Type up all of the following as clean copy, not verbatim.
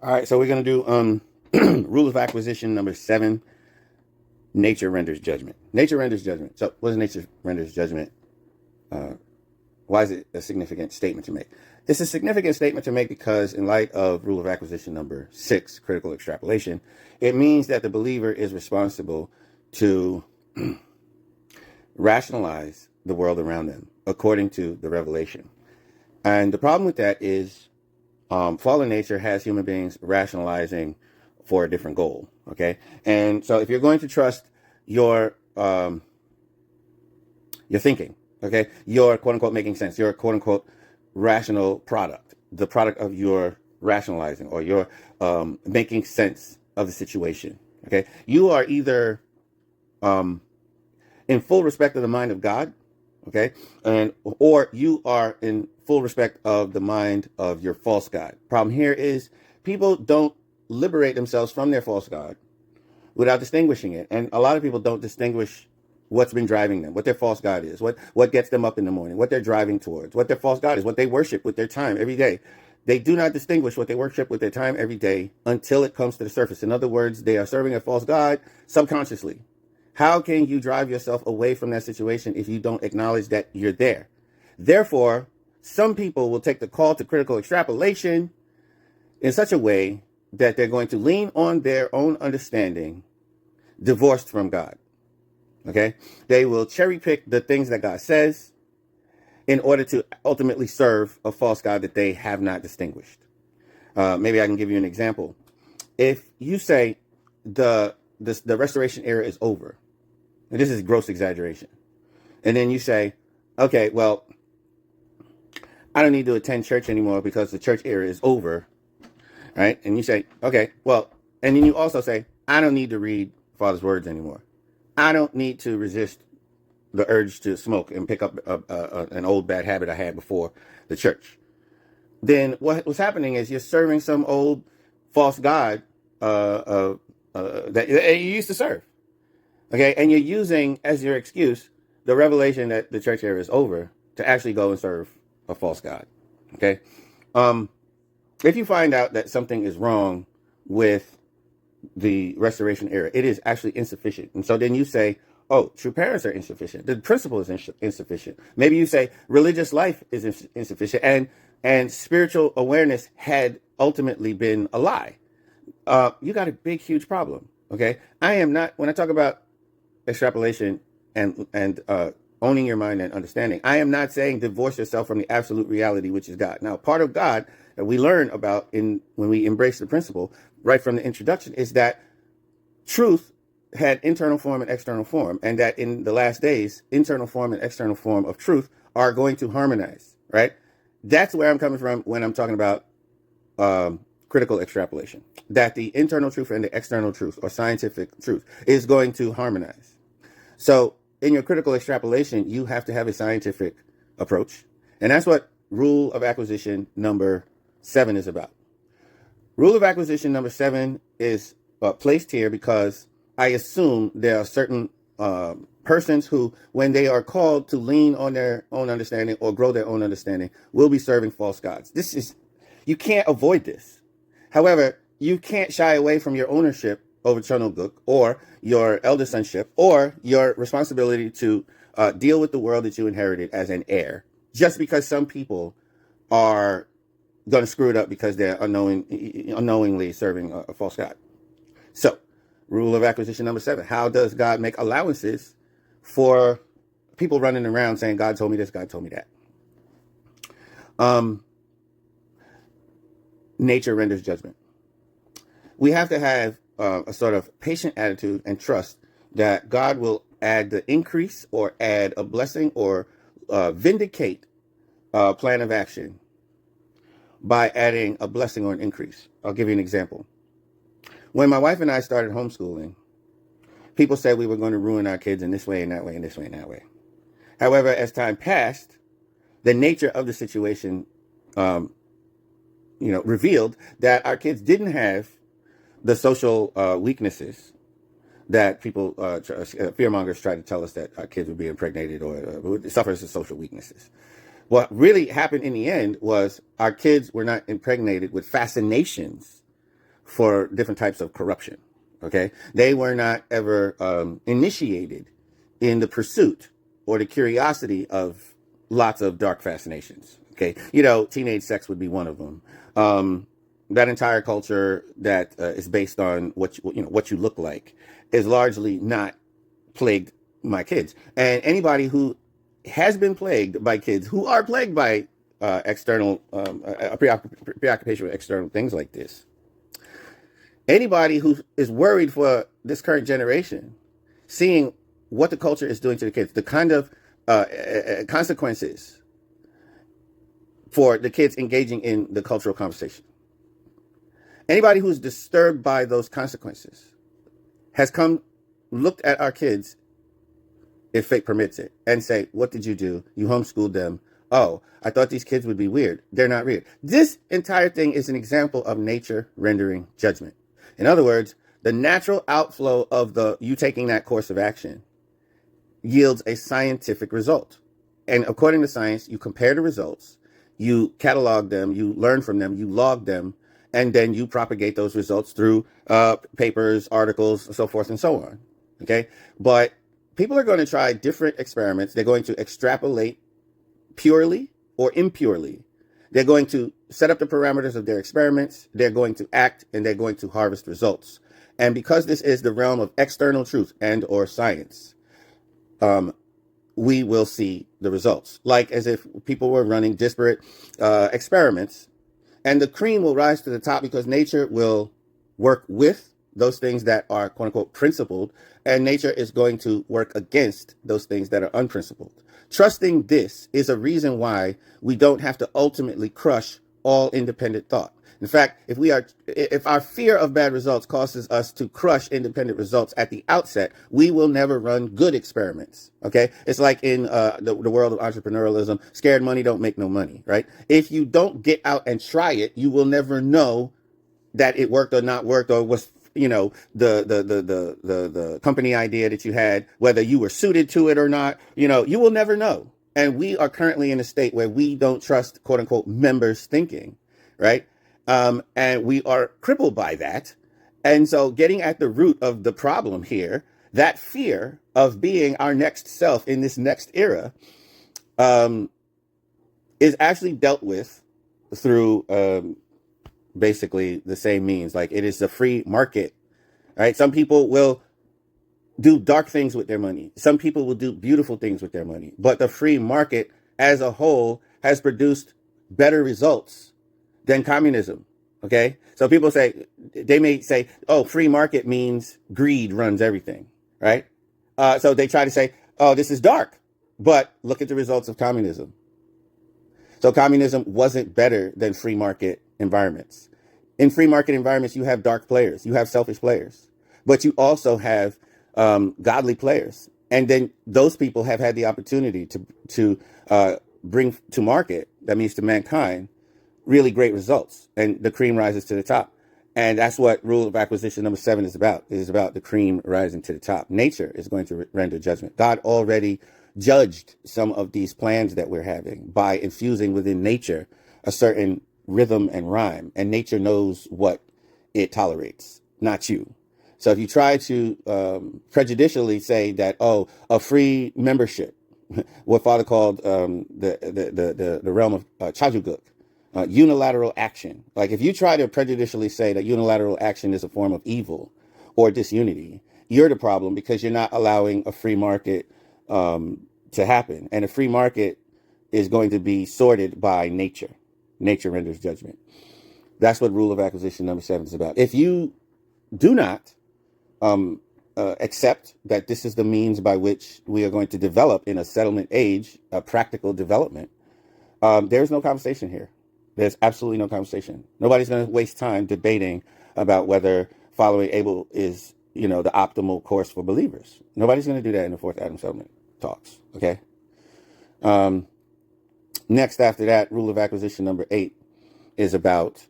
All right, so we're going to do rule of acquisition number 7. Nature renders judgment. Nature renders judgment. So, what is nature renders judgment? Why is it a significant statement to make? It's a significant statement to make because, in light of rule of acquisition number 6, critical extrapolation, it means that the believer is responsible to rationalize the world around them according to the revelation. And the problem with that is fallen nature has human beings rationalizing for a different goal. Okay. And so if you're going to trust your thinking, okay, your quote unquote making sense, your quote unquote rational product, the product of your rationalizing or your making sense of the situation. Okay. You are either in full respect of the mind of God, okay, and or you are in full respect of the mind of your false god. Problem here is people don't liberate themselves from their false god without distinguishing it, and a lot of people don't distinguish what's been driving them, what their false god is, what gets them up in the morning, what they're driving towards, what their false god is, what they worship with their time every day. They do not distinguish what they worship with their time every day until it comes to the surface. In other words, they are serving a false god subconsciously. How can you drive yourself away from that situation if you don't acknowledge that you're there? Therefore, some people will take the call to critical extrapolation in such a way that they're going to lean on their own understanding, divorced from God. Okay? They will cherry pick the things that God says in order to ultimately serve a false God that they have not distinguished. Maybe I can give you an example. If you say the restoration era is over, and this is gross exaggeration, and then you say, okay, well, I don't need to attend church anymore because the church era is over, right? And you say, okay, well, and then you also say, I don't need to read Father's words anymore. I don't need to resist the urge to smoke and pick up an old bad habit I had before the church. Then what's happening is you're serving some old false god that you used to serve. Okay, and you're using as your excuse the revelation that the church era is over to actually go and serve a false god. Okay, if you find out that something is wrong with the restoration era, it is actually insufficient, and so then you say, "Oh, true parents are insufficient. The principle is insufficient." Maybe you say religious life is insufficient, and spiritual awareness had ultimately been a lie. You got a big, huge problem. Okay, I am not, when I talk about extrapolation and owning your mind and understanding, I am not saying divorce yourself from the absolute reality, which is God. Now, part of God that we learn about when we embrace the principle right from the introduction is that truth had internal form and external form, and that in the last days, internal form and external form of truth are going to harmonize, right? That's where I'm coming from when I'm talking about critical extrapolation, that the internal truth and the external truth or scientific truth is going to harmonize. So in your critical extrapolation, you have to have a scientific approach. And that's what rule of acquisition number 7 is about. Rule of acquisition number 7 is placed here because I assume there are certain persons who, when they are called to lean on their own understanding or grow their own understanding, will be serving false gods. You can't avoid this. However, you can't shy away from your ownership over Chonoguk or your elder sonship or your responsibility to deal with the world that you inherited as an heir, just because some people are going to screw it up because they're unknowingly serving a false god. So, rule of acquisition number 7. How does God make allowances for people running around saying, God told me this, God told me that? Nature renders judgment. We have to have a sort of patient attitude and trust that God will add the increase or add a blessing or vindicate a plan of action by adding a blessing or an increase. I'll give you an example. When my wife and I started homeschooling, people said we were going to ruin our kids in this way and that way and this way and that way. However, as time passed, the nature of the situation revealed that our kids didn't have the social weaknesses that people, fearmongers, try to tell us that our kids would be impregnated or suffer from social weaknesses. What really happened in the end was our kids were not impregnated with fascinations for different types of corruption. Okay, they were not ever initiated in the pursuit or the curiosity of lots of dark fascinations. Okay, teenage sex would be one of them. That entire culture that is based on what you look like is largely not plagued my kids. And anybody who has been plagued by kids who are plagued by external preoccupation with external things like this, anybody who is worried for this current generation, seeing what the culture is doing to the kids, the kind of consequences for the kids engaging in the cultural conversation. Anybody who's disturbed by those consequences has looked at our kids, if fate permits it, and say, what did you do? You homeschooled them. Oh, I thought these kids would be weird. They're not weird. This entire thing is an example of nature rendering judgment. In other words, the natural outflow of you taking that course of action yields a scientific result. And according to science, you compare the results, you catalog them, you learn from them, you log them, and then you propagate those results through papers, articles, so forth and so on. Okay? But people are going to try different experiments. They're going to extrapolate purely or impurely. They're going to set up the parameters of their experiments. They're going to act, and they're going to harvest results. And because this is the realm of external truth and or science, we will see the results. Like as if people were running disparate experiments, and the cream will rise to the top because nature will work with those things that are quote unquote principled, and nature is going to work against those things that are unprincipled. Trusting this is a reason why we don't have to ultimately crush all independent thought. In fact, if our fear of bad results causes us to crush independent results at the outset, we will never run good experiments. Okay, it's like in the world of entrepreneurialism, scared money don't make no money, right? If you don't get out and try it, you will never know that it worked or not worked, or was the company idea that you had, whether you were suited to it or not. You will never know. And we are currently in a state where we don't trust quote unquote members' thinking, right? And we are crippled by that. And so getting at the root of the problem here, that fear of being our next self in this next era, is actually dealt with through basically the same means. Like, it is the free market, right? Some people will do dark things with their money. Some people will do beautiful things with their money. But the free market as a whole has produced better results than communism. Okay, so people they may say, oh, free market means greed runs everything, right? So they try to say, oh, this is dark, but look at the results of communism. So communism wasn't better than free market environments. In free market environments, you have dark players, you have selfish players, but you also have godly players. And then those people have had the opportunity to bring to market, that means to mankind, really great results, and the cream rises to the top. And that's what rule of acquisition number 7 is about. It is about the cream rising to the top. Nature is going to render judgment. God already judged some of these plans that we're having by infusing within nature a certain rhythm and rhyme, and nature knows what it tolerates, not you. So if you try to prejudicially say that, oh, a free membership, what Father called the realm of Chajuguk, unilateral action. Like, if you try to prejudicially say that unilateral action is a form of evil or disunity, you're the problem, because you're not allowing a free market to happen. And a free market is going to be sorted by nature. Nature renders judgment. That's what rule of acquisition number 7 is about. If you do not accept that this is the means by which we are going to develop in a settlement age, a practical development, there's no conversation here. There's absolutely no conversation. Nobody's going to waste time debating about whether following Abel is, the optimal course for believers. Nobody's going to do that in the Fourth Adam Settlement talks. Okay. Next, after that, rule of acquisition number 8 is about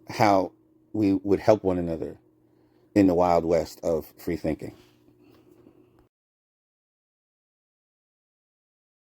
how we would help one another in the Wild West of free thinking.